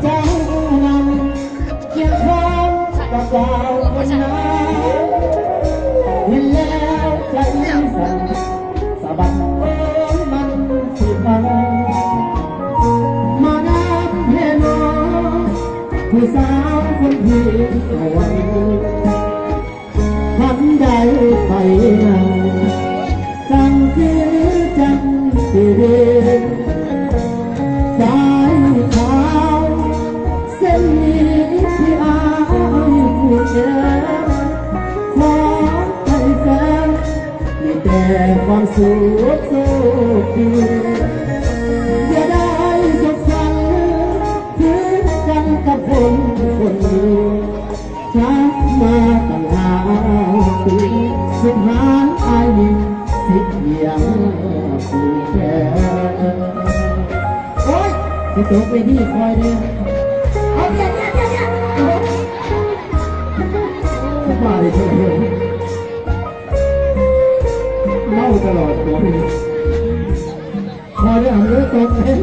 เจ้านั้นเคียงข้างกับดาวคนนั้นเห็นแล้วใจสั่นสะบัดมันสิบังมานับเพียงน้องผู้สาวคนที่หวังทันได้ไปนั่งจังคือจังสิเดินสายขาวเส้นนี้ที่อายผู้เจอขอให้แฟนมีแต่ความสุขสุขดีอย่าได้สดใสถึงกันกับคนคนนี้ชักมาตั้ง5 ปีสุดท้ายอายมีสิทธิ์ยังผู้แค่โอ๊ยไปตกไปที่คอยเดินเอาเนี่ยมาเลยเถอะเล่าตลอดหัวพี่คอยได้อ่านเรื่องตกเลย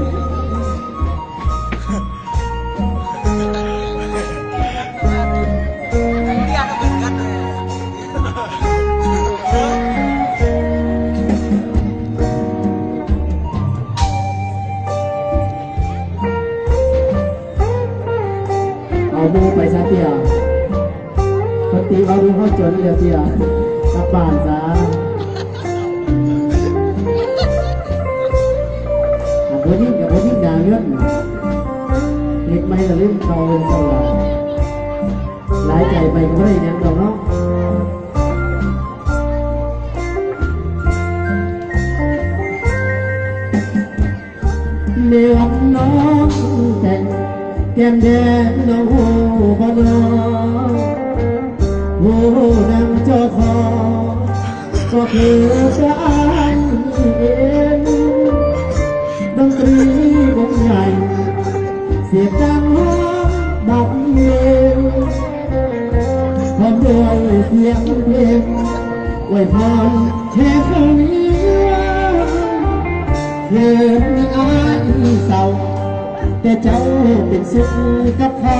เอาบูไปซะเตียปฏิเอาดูเขาจนเดียวเตียกลับบ้านซะพอยิ่งกับพอยิ่งด่าเงื่อนเล็กไม่ละเล่นเขาเป็นสลับหลายใจไปก็ไม่ได้ยังดอกเนาะเลี้ยงน้องแต่งแก้มแดงน้องหูบอลหูนำจอคอก็คือจะอ่านเองดนตรีวงใหญ่เสียงดังห้องดับเองพร้อมด้วยเสียงเพลงอวยพรแช่คนนี้เห็นอายเศร้าแต่เจ้าเป็นสุขกับเขา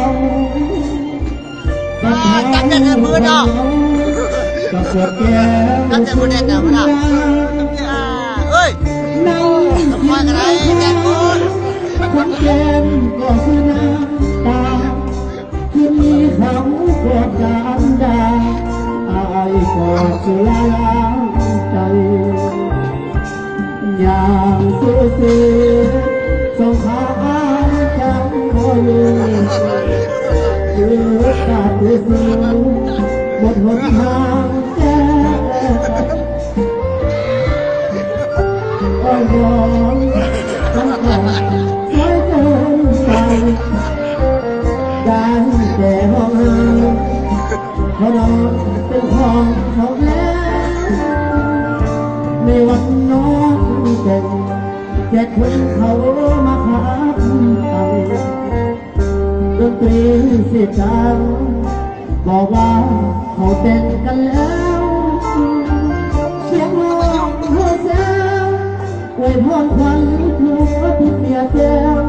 จับแต่มือเนาะก็ปวดแก้วจับแต่มือเด็ดเนาะมันอ่ะเอ้ยทำไมกันไรแกงกูคนแก้มก็คือน้ำตาคือมีเขากอดกันดาอายก็สุลาใจอย่างซื่อๆส่งขาจังโอยคือขาดที่สูงหมดหนทางแก้อ้อนวอนทั้งของสวยเกินไปได้แต่ห้องเพราะเราเป็นของเขาแล้วในวันน้องเด็กแค่คนเขามาขับไปดนตรีเสียจังบอกว่าเขาแต่งกันแล้วเสียงร้องเฮ้อแซวอวยพรควันครูทุกเมียแก้ว